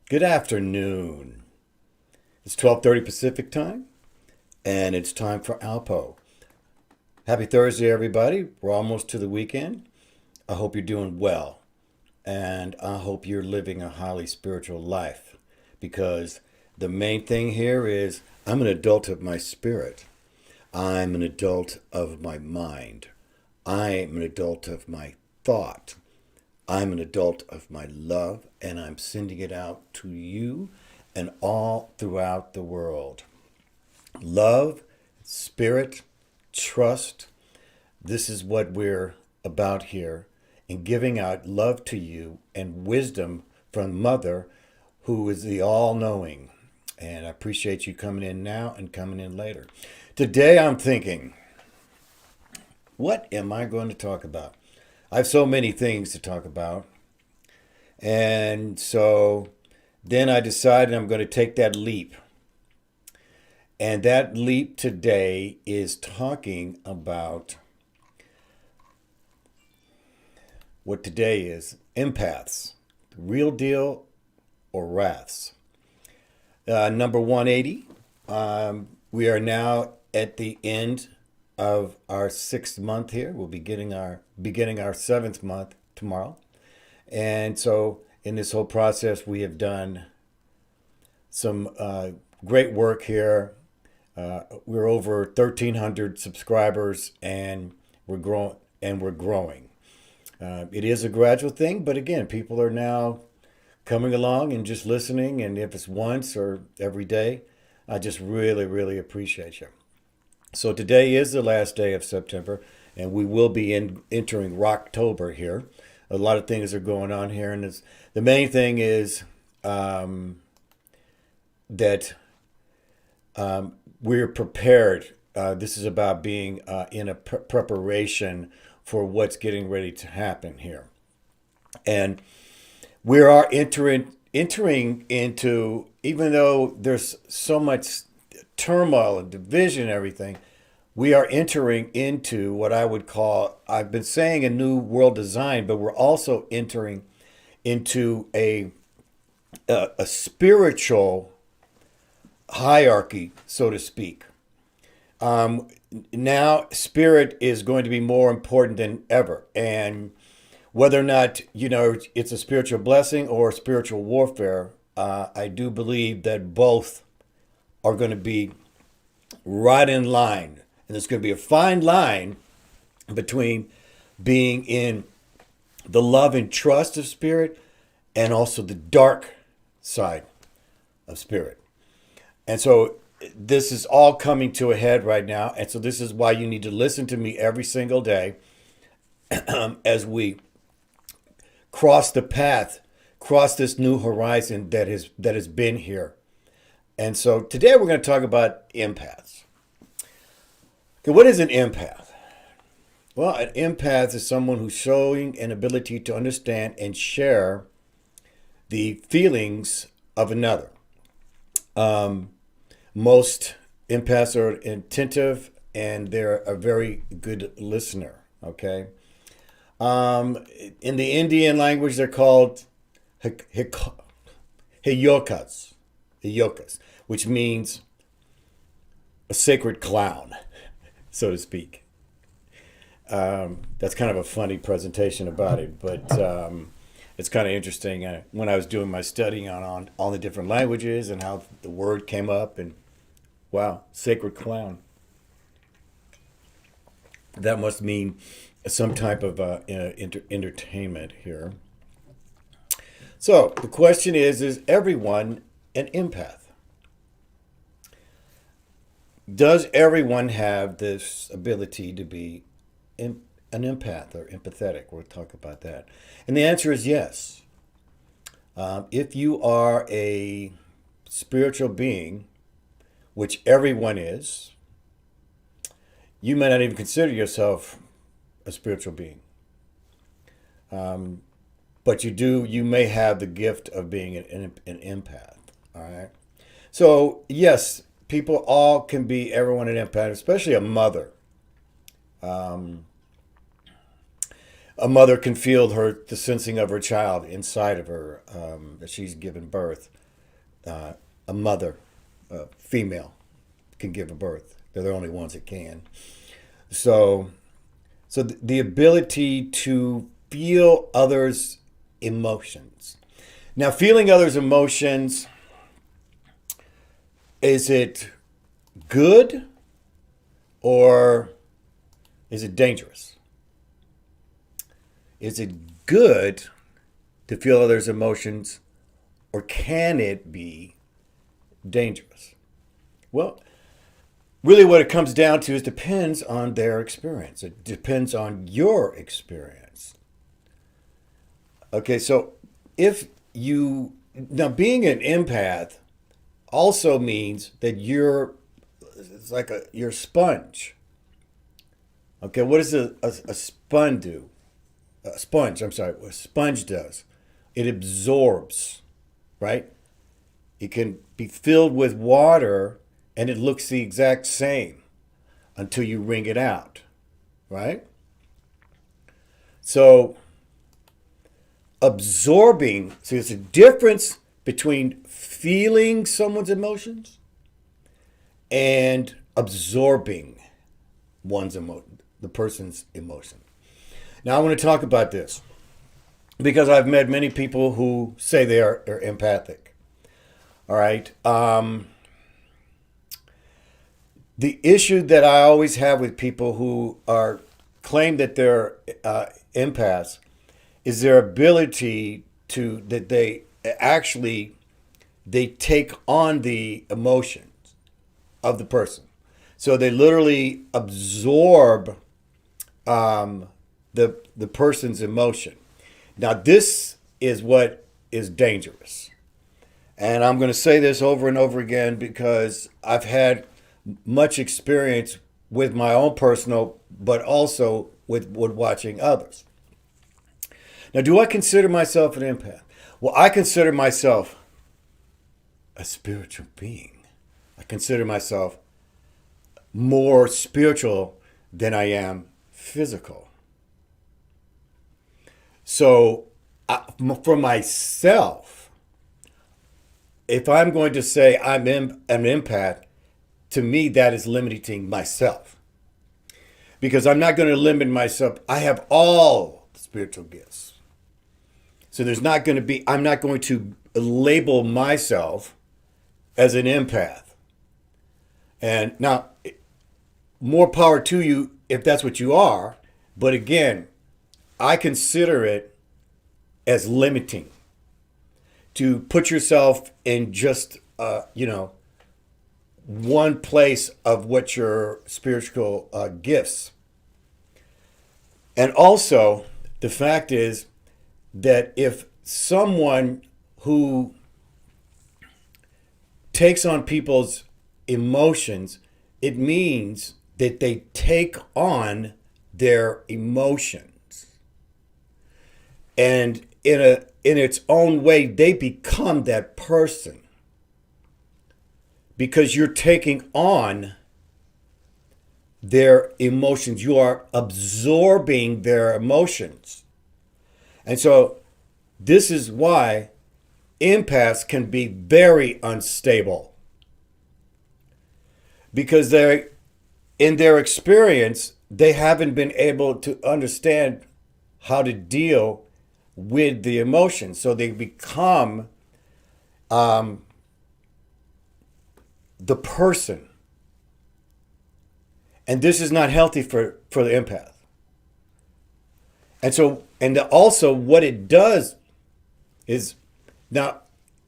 Good afternoon. It's 12:30 Pacific time, and it's time for ALPOUGH. Happy Thursday, everybody. We're almost to the weekend. I hope you're doing well, and I hope you're living a highly spiritual life, because the main thing here is I'm an adult of my spirit. I'm an adult of my mind. I'm an adult of my thought. I'm an adult of my love, and I'm sending it out to you and all throughout the world. Love, spirit, trust. This is what we're about here, in giving out love to you and wisdom from Mother, who is the all-knowing. And I appreciate you coming in now and coming in later. Today I'm thinking, what am I going to talk about? I have so many things to talk about. And so then I decided I'm going to take that leap. And that leap today is talking about what today is empaths, real deal or wraths. Number 180. We are now at the end of our 6th month here. We'll be beginning our 7th month tomorrow. And so in this whole process, we have done some great work here. We're over 1,300 subscribers, and we're growing. It is a gradual thing, but again, people are now coming along and just listening. And if it's once or every day, I just really, really appreciate you. So today is the last day of September, and we will be entering Rocktober here. A lot of things are going on here, and the main thing is that we're prepared. This is about being in a preparation for what's getting ready to happen here. And we are entering into, even though there's so much turmoil and division and everything, we are entering into what I would call, I've been saying, a new world design, but we're also entering into a spiritual hierarchy, so to speak. Now spirit is going to be more important than ever, and whether or not it's a spiritual blessing or spiritual warfare, I do believe that both are going to be right in line. And there's going to be a fine line between being in the love and trust of spirit and also the dark side of spirit. And so this is all coming to a head right now. And so this is why you need to listen to me every single day as we cross the path, cross this new horizon that has been here. And so today we're going to talk about empaths. Okay, what is an empath? Well, an empath is someone who's showing an ability to understand and share the feelings of another. Most empaths are attentive, and they're a very good listener. Okay. In the Indian language, they're called HEYOKAs, which means a sacred clown, so to speak. That's kind of a funny presentation about it, but it's kind of interesting. When I was doing my studying on all the different languages and how the word came up, and wow, sacred clown. That must mean some type of entertainment here. So the question is everyone an empath? Does everyone have this ability to be an empath or empathetic? We'll talk about that. And the answer is yes. If you are a spiritual being, which everyone is, you may not even consider yourself a spiritual being. But you may have the gift of being an empath. All right. So yes, people all can be everyone an empath, especially a mother. A mother can feel the sensing of her child inside of her that she's given birth. A mother, female, can give a birth. They're the only ones that can. So the ability to feel others' emotions. Now, feeling others' emotions, is it good or is it dangerous? Is it good to feel others' emotions, or can it be dangerous? Well, really what it comes down to is depends on their experience. It depends on your experience. Okay, so now being an empath also means that you're a sponge. Okay, what does a sponge do? What a sponge does. It absorbs, right? It can be filled with water and it looks the exact same until you wring it out, right? So absorbing, so there's a difference between feeling someone's emotions and absorbing the person's emotion. Now I want to talk about this because I've met many people who say they are empathic. All right. The issue that I always have with people who claim that they're empaths is their ability that they take on the emotions of the person. So they literally absorb the person's emotion. Now this is what is dangerous. And I'm going to say this over and over again because I've had much experience with my own personal, but also with watching others. Now, do I consider myself an empath? Well, I consider myself a spiritual being. I consider myself more spiritual than I am physical. So for myself, if I'm going to say I'm an empath, to me, that is limiting myself. Because I'm not going to limit myself. I have all the spiritual gifts. So I'm not going to label myself as an empath. And now, more power to you if that's what you are. But again, I consider it as limiting to put yourself in just, one place of what your spiritual gifts. And also, the fact is that if someone who takes on people's emotions, it means that they take on their emotions. And in its own way, they become that person. Because you're taking on their emotions. You are absorbing their emotions. And so this is why empaths can be very unstable. Because in their experience, they haven't been able to understand how to deal with the emotions. So they become the person. And this is not healthy for the empath. And also what it does is, now,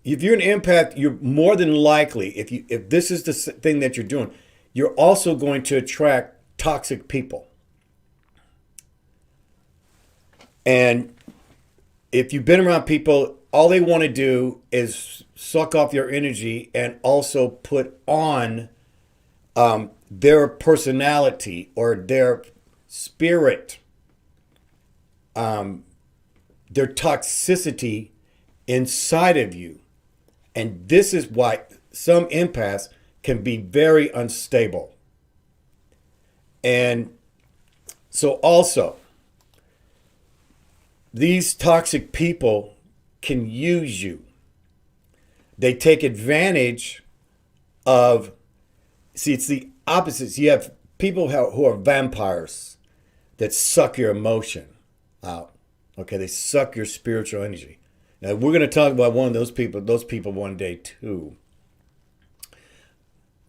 if you're an empath, you're more than likely, if this is the thing that you're doing, you're also going to attract toxic people. And if you've been around people, all they want to do is suck off your energy and also put on their personality or their spirit, their toxicity inside of you. And this is why some empaths can be very unstable. And so also, these toxic people can use you. They take advantage of, see, it's the opposites. You have people who are vampires that suck your emotion out. Okay, they suck your spiritual energy. Now, we're going to talk about one of those people one day too.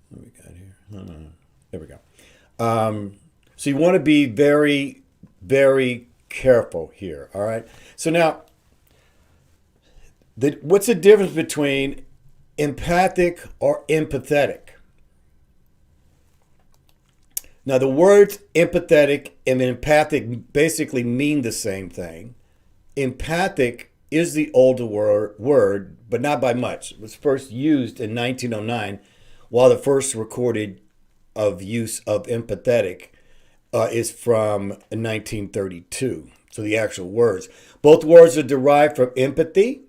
What we got here? There we go. So you want to be very, very careful here, all right? So now, what's the difference between empathic or empathetic? Now, the words empathetic and empathic basically mean the same thing. Empathic is the older word, but not by much. It was first used in 1909, while the first recorded of use of empathetic is from 1932. So the actual words. Both words are derived from empathy,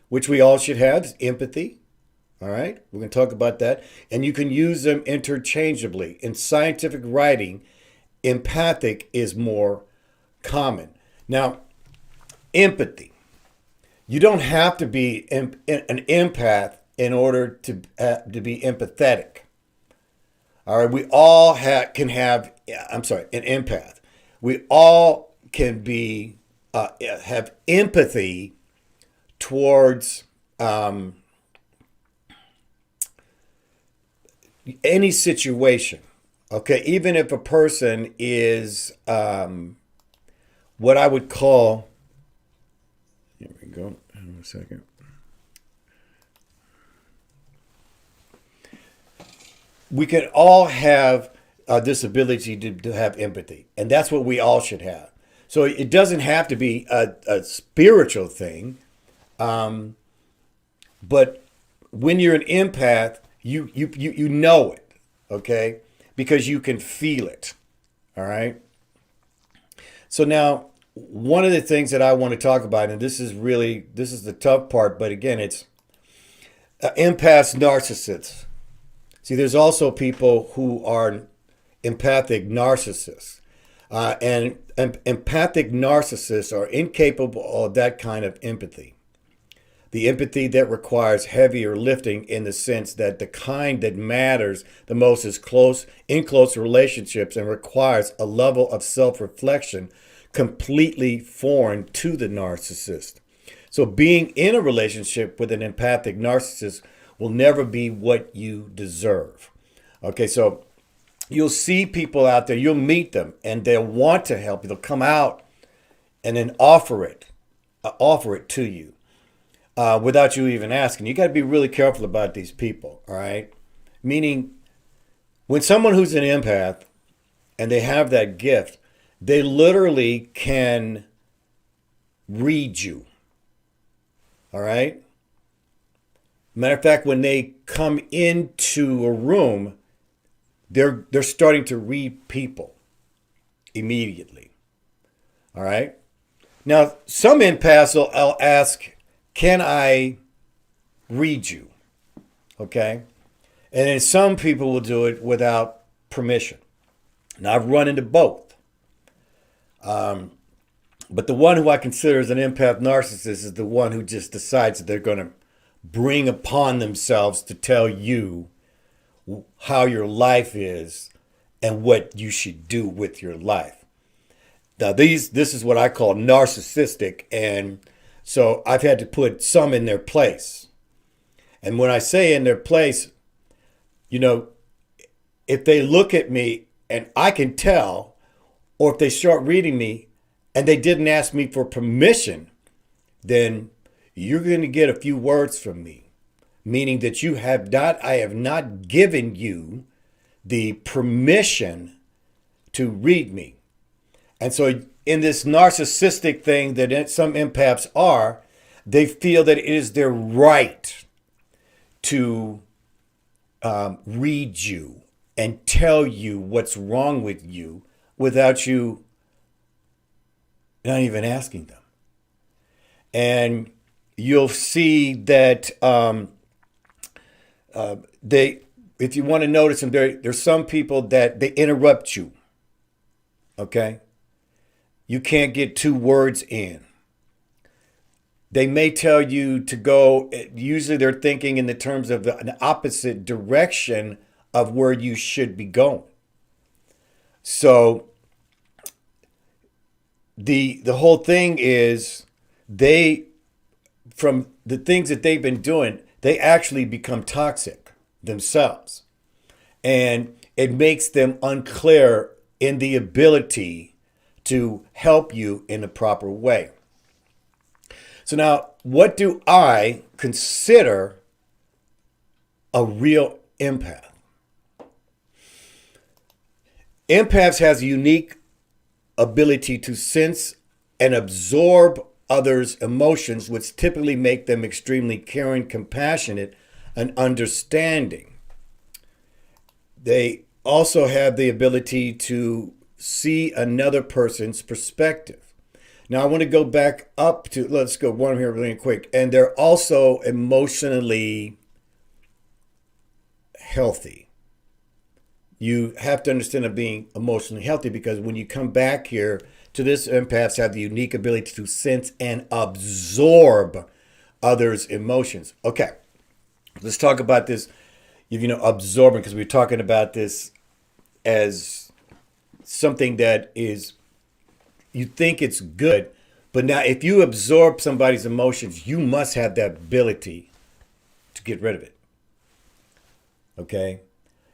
which we all should have, is empathy. All right, we're going to talk about that. And you can use them interchangeably. In scientific writing, empathic is more common. Now, empathy. You don't have to be an empath in order to be empathetic. All right, we all can have, an empath. We all can be, have empathy towards any situation, okay? Even if a person is what I would call, here we go, hang on a second. We can all have this ability to have empathy, and that's what we all should have. So it doesn't have to be a spiritual thing, but when you're an empath, you know it, okay? Because you can feel it, all right? So now, one of the things that I want to talk about, and this is the tough part, but again, it's empaths, narcissists. See, there's also people who are empathic narcissists. And empathic narcissists are incapable of that kind of empathy. The empathy that requires heavier lifting, in the sense that the kind that matters the most is in close relationships and requires a level of self-reflection completely foreign to the narcissist. So being in a relationship with an empathic narcissist will never be what you deserve. Okay, so you'll see people out there, you'll meet them, and they'll want to help you. They'll come out and then offer it to you. Without you even asking. You got to be really careful about these people, all right? Meaning, when someone who's an empath and they have that gift, they literally can read you, all right? Matter of fact, when they come into a room, they're starting to read people immediately, all right? Now, some empaths will ask, can I read you? Okay? And then some people will do it without permission. Now, I've run into both. But the one who I consider as an empath narcissist is the one who just decides that they're going to bring upon themselves to tell you how your life is and what you should do with your life. Now, this is what I call narcissistic, and so I've had to put some in their place. And when I say in their place, if they look at me and I can tell, or if they start reading me and they didn't ask me for permission, then you're going to get a few words from me, meaning that I have not given you the permission to read me. And so in this narcissistic thing that some empaths are, they feel that it is their right to read you and tell you what's wrong with you without you not even asking them. And you'll see that if you want to notice them, there's some people that they interrupt you. Okay? you can't get 2 words in. They may tell you to go, usually they're thinking in the terms of an opposite direction of where you should be going. So the whole thing is from the things that they've been doing, they actually become toxic themselves. And it makes them unclear in the ability to help you in the proper way. So now, what do I consider a real empath? Empaths has a unique ability to sense and absorb others' emotions, which typically make them extremely caring, compassionate, and understanding. They also have the ability to see another person's perspective. Now, I want to go back up to, let's go one here really quick. And they're also emotionally healthy. You have to understand of being emotionally healthy, because when you come back here to this, empaths have the unique ability to sense and absorb others' emotions. Okay, let's talk about this, absorbing, because we're talking about this as something that is, you think it's good, but now if you absorb somebody's emotions, you must have that ability to get rid of it. Okay?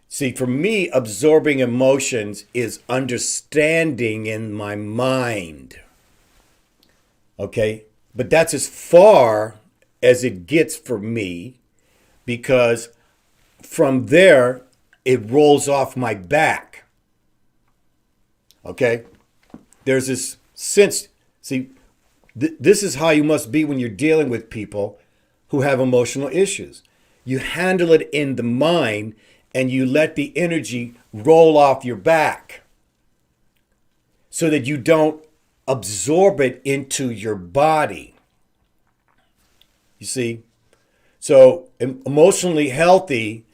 See, for me, absorbing emotions is understanding in my mind. Okay? But that's as far as it gets for me, because from there, it rolls off my back. Okay? There's this sense, see, this is how you must be when you're dealing with people who have emotional issues. You handle it in the mind, and you let the energy roll off your back so that you don't absorb it into your body. You see? So emotionally healthy,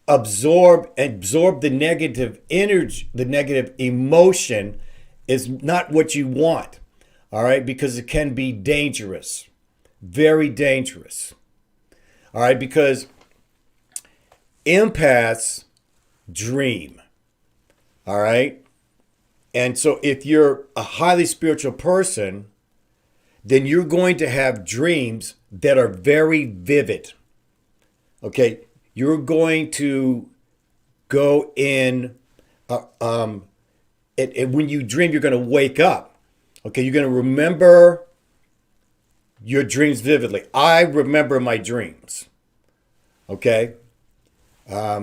absorb the negative energy, the negative emotion is not what you want. All right? Because it can be dangerous. Very dangerous. All right? Because empaths dream. All right? And so if you're a highly spiritual person, then you're going to have dreams that are very vivid. Okay? You're going to go in, when you dream, you're going to wake up. Okay? You're going to remember your dreams vividly. I remember my dreams. Okay? I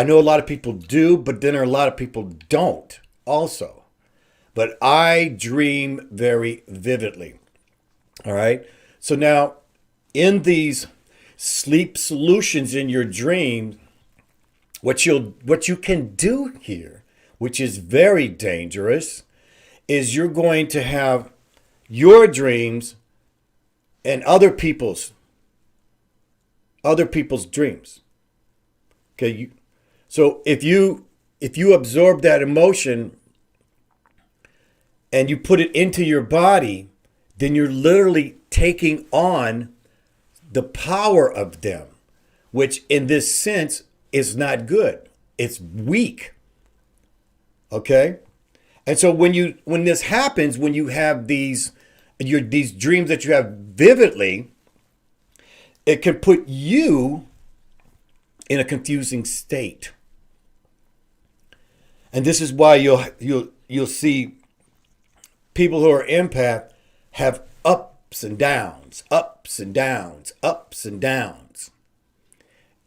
know a lot of people do, but then there are a lot of people don't also. But I dream very vividly. All right? So now, in these sleep solutions in your dream, what you can do here, which is very dangerous, is you're going to have your dreams and other people's dreams. Okay, so if you absorb that emotion and you put it into your body, then you're literally taking on the power of them, which in this sense is not good. It's weak. Okay? And so when this happens, when you have these dreams that you have vividly, it can put you in a confusing state. And this is why you'll see people who are empath have ups and downs, ups and downs, ups and downs.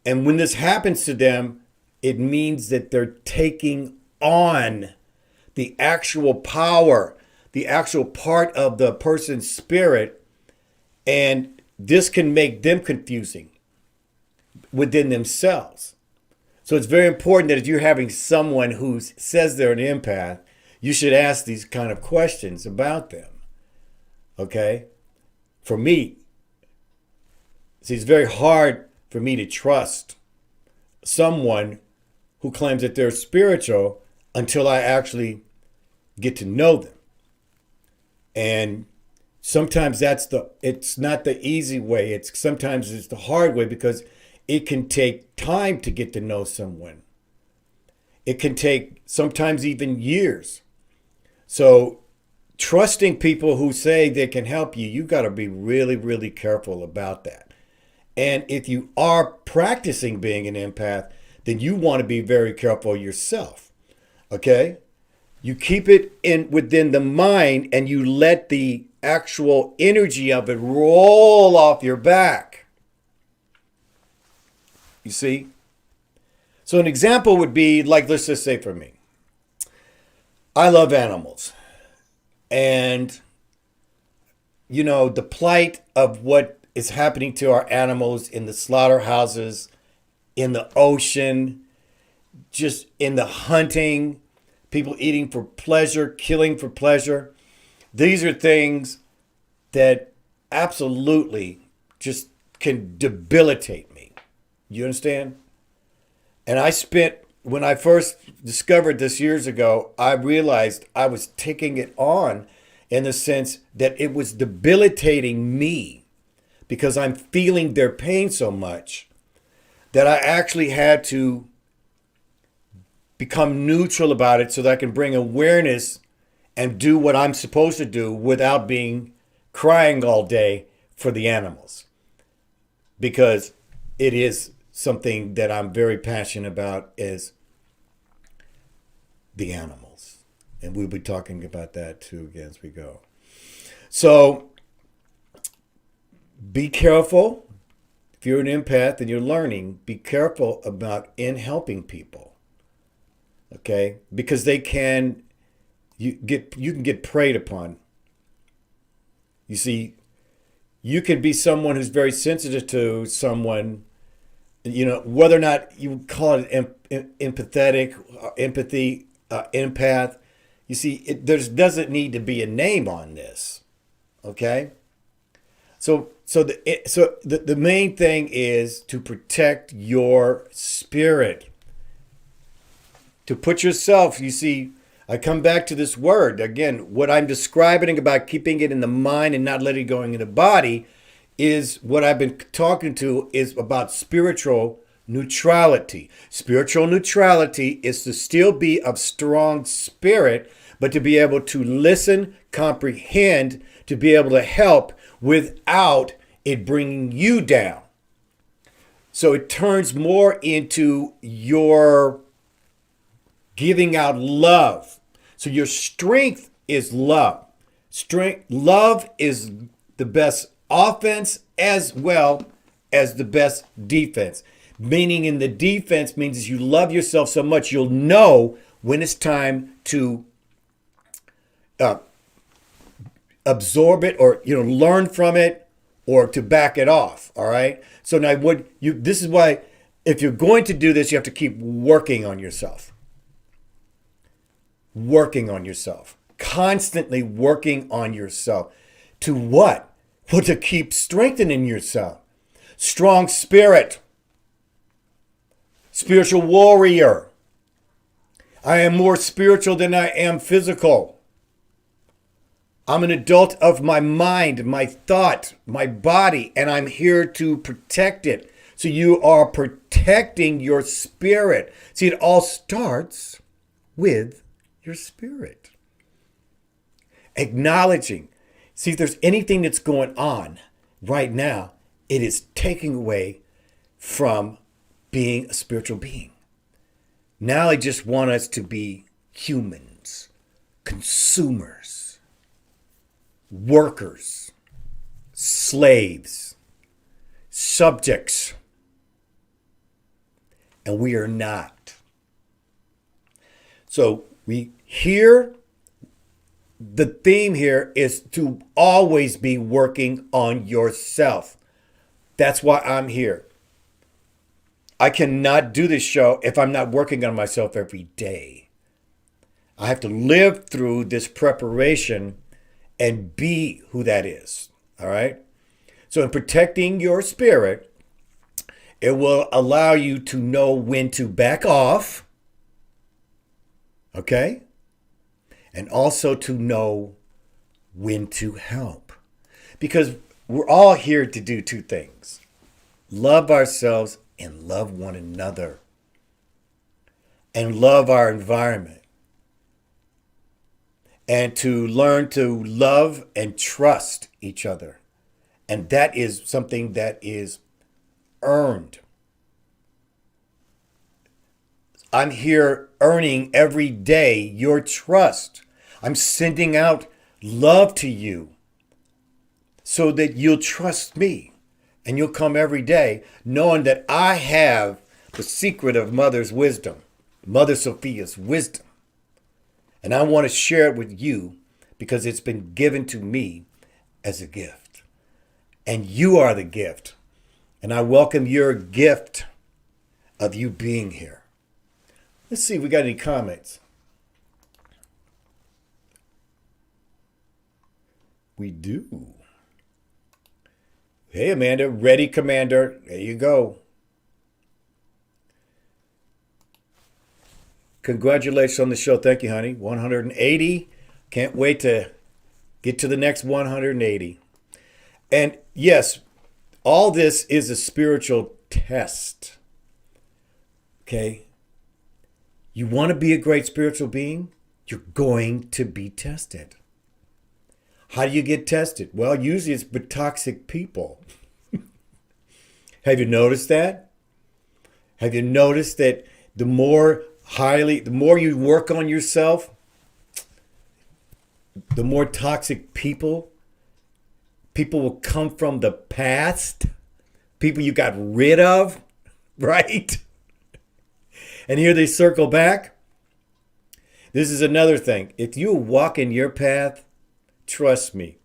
And when this happens to them, it means that they're taking on the actual power, the actual part of the person's spirit, and this can make them confusing within themselves. So it's very important that if you're having someone who says they're an empath, you should ask these kind of questions about them. Okay? For me, see, it's very hard for me to trust someone who claims that they're spiritual until I actually get to know them. And sometimes it's not the easy way. Sometimes it's the hard way, because it can take time to get to know someone. It can take sometimes even years. So trusting people who say they can help you, you got to be really, really careful about that. And if you are practicing being an empath, then you want to be very careful yourself. Okay? You keep it within the mind, and you let the actual energy of it roll off your back. You see? So an example would be, like, let's just say for me, I love animals. And, you know, the plight of what is happening to our animals in the slaughterhouses, in the ocean, just in the hunting, people eating for pleasure, killing for pleasure. These are things that absolutely just can debilitate me. You understand? And when I first discovered this years ago, I realized I was taking it on in the sense that it was debilitating me, because I'm feeling their pain so much that I actually had to become neutral about it so that I can bring awareness and do what I'm supposed to do without being crying all day for the animals. Because it is something that I'm very passionate about, is the animals. And we'll be talking about that too again as we go. So be careful. If you're an empath and you're learning, be careful about in helping people. Okay? Because you can get preyed upon. You see, you can be someone who's very sensitive to someone, you know, whether or not you call it empathetic, empathy, empath. You see, there doesn't need to be a name on this. Okay? So the main thing is to protect your spirit. To put yourself, you see, I come back to this word. Again, what I'm describing about keeping it in the mind and not letting it go in the body is what I've been talking to is about spiritual neutrality. Spiritual neutrality is to still be of strong spirit, but to be able to listen, comprehend, to be able to help without it bringing you down. So it turns more into your giving out love. So your strength is love. Love is the best offense as well as the best defense. Meaning in the defense means you love yourself so much you'll know when it's time to absorb it, or learn from it, or to back it off. All right. So now this is why, if you're going to do this, you have to keep working on yourself. Working on yourself. Constantly working on yourself. To what? Well, to keep strengthening yourself. Strong spirit. Spiritual warrior. I am more spiritual than I am physical. I'm an adult of my mind, my thought, my body, and I'm here to protect it. So you are protecting your spirit. See, it all starts with your spirit. Acknowledging. See, if there's anything that's going on right now, it is taking away from being a spiritual being. Now I just want us to be humans, consumers, workers, slaves, subjects. And we are not. So the theme here is to always be working on yourself. That's why I'm here. I cannot do this show if I'm not working on myself every day. I have to live through this preparation and be who that is. All right? So in protecting your spirit, it will allow you to know when to back off. Okay? and also to know when to help. Because we're all here to do two things: love ourselves and love one another, and love our environment, and to learn to love and trust each other. And that is something that is earned. I'm here earning every day your trust. I'm sending out love to you so that you'll trust me, and you'll come every day knowing that I have the secret of Mother's wisdom, Mother Sophia's wisdom. And I want to share it with you because it's been given to me as a gift. And you are the gift. And I welcome your gift of you being here. Let's see if we got any comments. We do. Hey, Amanda, ready, Commander. There you go. Congratulations on the show. Thank you, honey. 180. Can't wait to get to the next 180. And yes, all this is a spiritual test. Okay? You want to be a great spiritual being? You're going to be tested. How do you get tested? Well, usually it's with toxic people. Have you noticed that? Have you noticed that the more you work on yourself, the more toxic people will come from the past, people you got rid of, right? And here they circle back. This is another thing. If you walk in your path, trust me,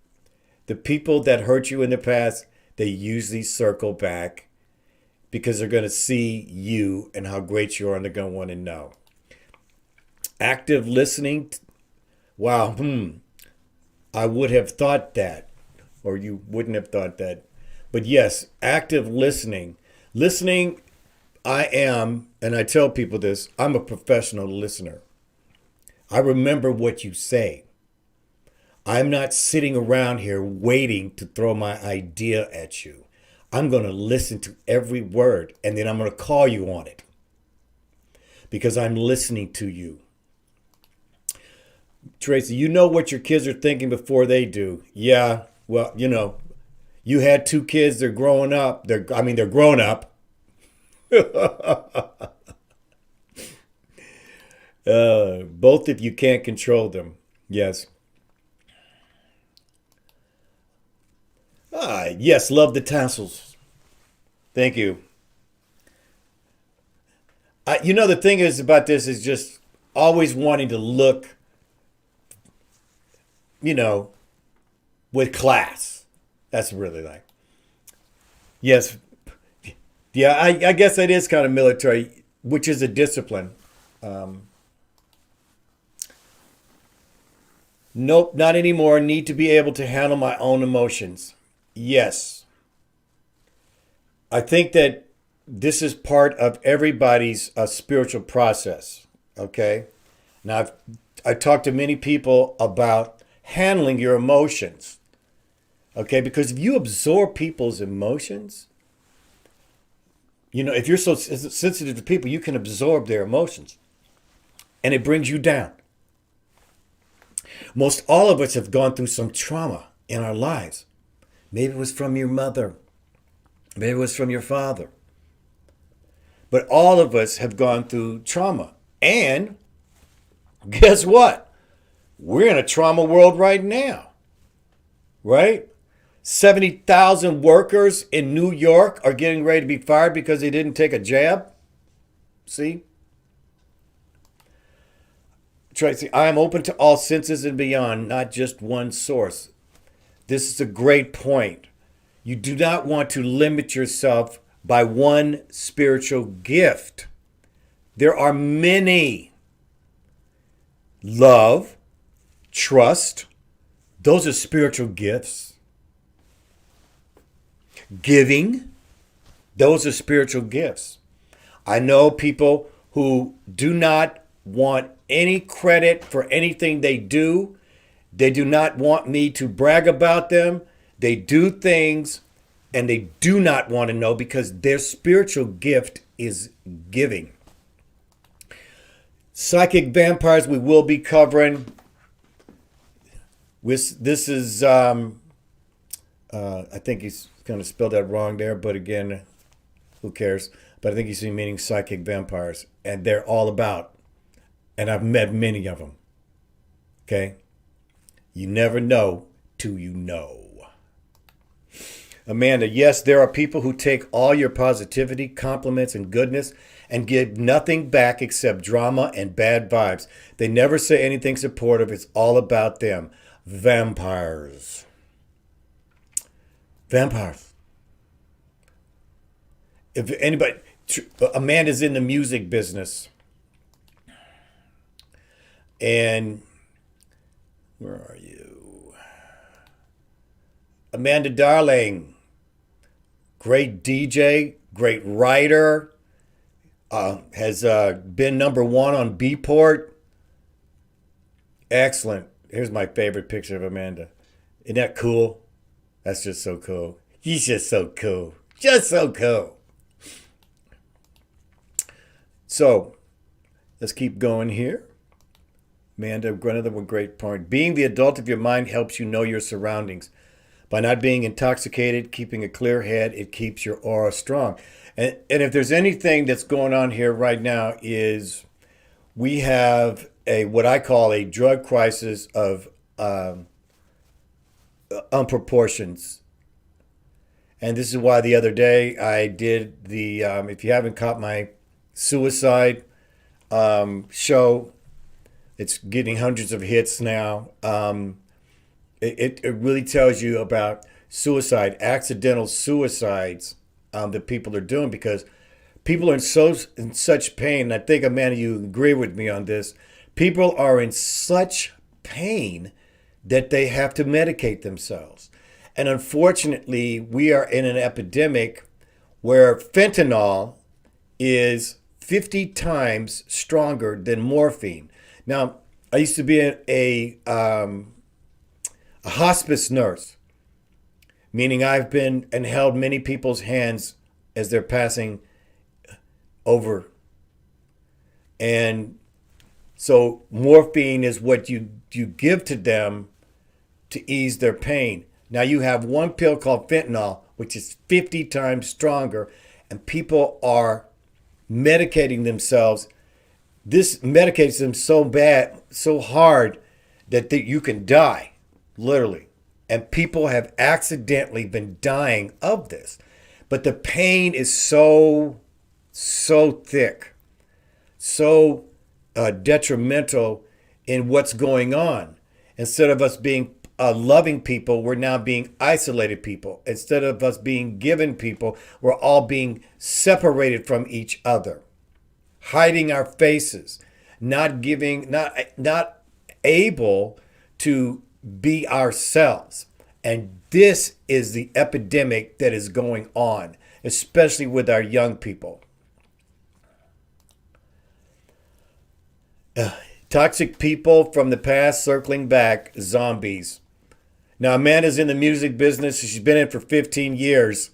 the people that hurt you in the past, they usually circle back because they're going to see you and how great you are, and they're going to want to know. Active listening. Wow. I would have thought that, or you wouldn't have thought that. But yes, active listening. Listening, I am, and I tell people this, I'm a professional listener. I remember what you say. I'm not sitting around here waiting to throw my idea at you. I'm going to listen to every word, and then I'm going to call you on it because I'm listening to you. Tracy, you know what your kids are thinking before they do. Yeah, well, you had 2 kids. They're growing up. They're grown up. Both if you can't control them. Yes. Yes, love the tassels. Thank you. The thing is about this is just always wanting to look, with class. That's really like. Yes. Yeah, I guess that is kind of military, which is a discipline. Nope, not anymore. Need to be able to handle my own emotions. Yes. I think that this is part of everybody's spiritual process. Okay. Now, I've talked to many people about handling your emotions. Okay. Because if you absorb people's emotions, if you're so sensitive to people, you can absorb their emotions and it brings you down. Most all of us have gone through some trauma in our lives. Maybe it was from your mother. Maybe it was from your father. But all of us have gone through trauma. And guess what? We're in a trauma world right now. Right? 70,000 workers in New York are getting ready to be fired because they didn't take a jab. See? Tracy, I am open to all senses and beyond, not just one source. This is a great point. You do not want to limit yourself by one spiritual gift. There are many. Love, trust, those are spiritual gifts. Giving, those are spiritual gifts. I know people who do not want any credit for anything they do. They do not want me to brag about them. They do things and they do not want to know because their spiritual gift is giving. Psychic vampires we will be covering. This is, I think he's kind of spelled that wrong there, but again, who cares? But I think he's meaning psychic vampires, and they're all about, and I've met many of them. Okay? You never know till you know. Amanda, yes, there are people who take all your positivity, compliments, and goodness and give nothing back except drama and bad vibes. They never say anything supportive. It's all about them. Vampires. Vampires. If anybody, Amanda's in the music business. And where are you? Amanda Darling. Great DJ, great writer, has been #1 on Beatport. Excellent. Here's my favorite picture of Amanda. Isn't that cool? That's just so cool. He's just so cool. Just so cool. So, let's keep going here. Amanda, another one great point. Being the adult of your mind helps you know your surroundings. By not being intoxicated, keeping a clear head, it keeps your aura strong. And if there's anything that's going on here right now is we have what I call a drug crisis of unproportions. And this is why the other day I did the, if you haven't caught my suicide show, it's getting hundreds of hits now. It really tells you about suicide, accidental suicides that people are doing because people are in such pain. And I think, Amanda, you agree with me on this. People are in such pain that they have to medicate themselves. And unfortunately, we are in an epidemic where fentanyl is 50 times stronger than morphine. Now, I used to be a hospice nurse, meaning I've been and held many people's hands as they're passing over. And so morphine is what you give to them to ease their pain. Now you have one pill called fentanyl, which is 50 times stronger, and people are medicating themselves. This medicates them so bad, so hard that you can die. Literally. And people have accidentally been dying of this. But the pain is so thick, so detrimental in what's going on. Instead of us being loving people, we're now being isolated people. Instead of us being given people, we're all being separated from each other, hiding our faces, not able to be ourselves. And this is the epidemic that is going on, especially with our young people. Toxic people from the past circling back, zombies. Now, Amanda's in the music business. She's been in it for 15 years.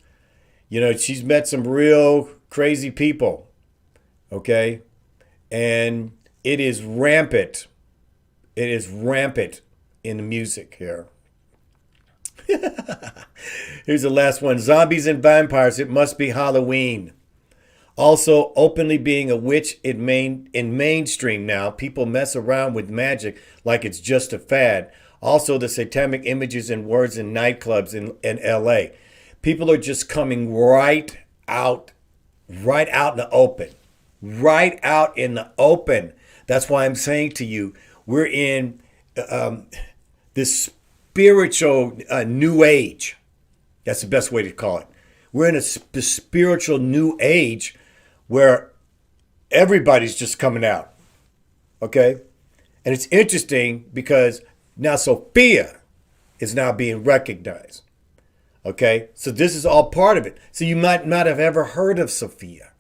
You know, she's met some real crazy people. Okay? And it is rampant. It is rampant in the music here. Here's the last one. Zombies and vampires. It must be Halloween. Also, openly being a witch in mainstream now. People mess around with magic like it's just a fad. Also, the satanic images and words in nightclubs in LA. People are just coming right out in the open. Right out in the open. That's why I'm saying to you, we're in this spiritual new age. That's the best way to call it. We're in the spiritual new age where everybody's just coming out. Okay? And it's interesting because now Sophia is now being recognized. Okay? So this is all part of it. So you might not have ever heard of Sophia.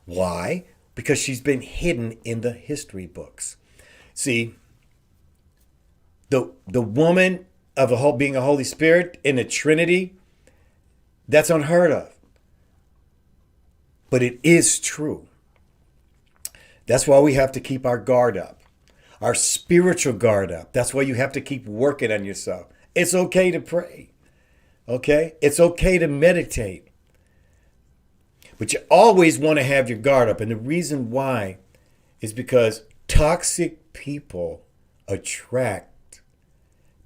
Why? Because she's been hidden in the history books. See, the woman of being a Holy Spirit in the Trinity, that's unheard of. But it is true. That's why we have to keep our guard up, our spiritual guard up. That's why you have to keep working on yourself. It's okay to pray. Okay? It's okay to meditate. But you always want to have your guard up. And the reason why is because toxic people attract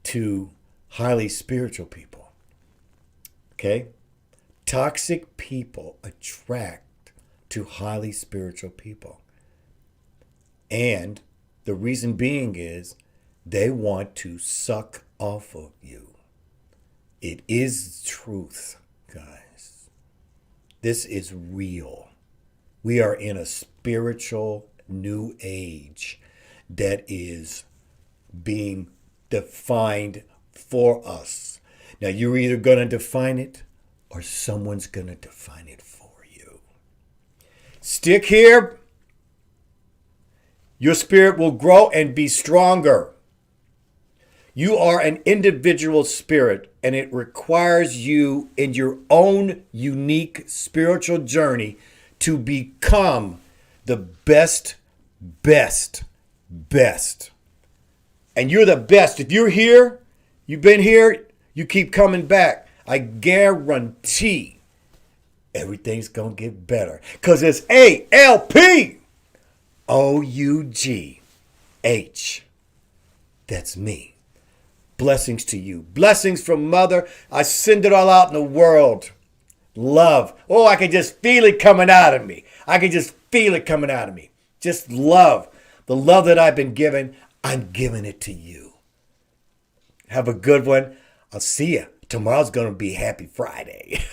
to highly spiritual people. Okay? Toxic people attract to highly spiritual people. And the reason being is they want to suck off of you. It is truth, guys. This is real. We are in a spiritual new age that is being defined for us. Now, you're either going to define it or someone's going to define it for you. Stick here. Your spirit will grow and be stronger. You are an individual spirit, and it requires you in your own unique spiritual journey to become the best. And you're the best. If you're here, you've been here, you keep coming back. I guarantee everything's going to get better. Because it's ALPOUGH. That's me. Blessings to you. Blessings from Mother. I send it all out in the world. Love. Oh, I can just feel it coming out of me. Just love. The love that I've been given, I'm giving it to you. Have a good one. I'll see you. Tomorrow's going to be Happy Friday.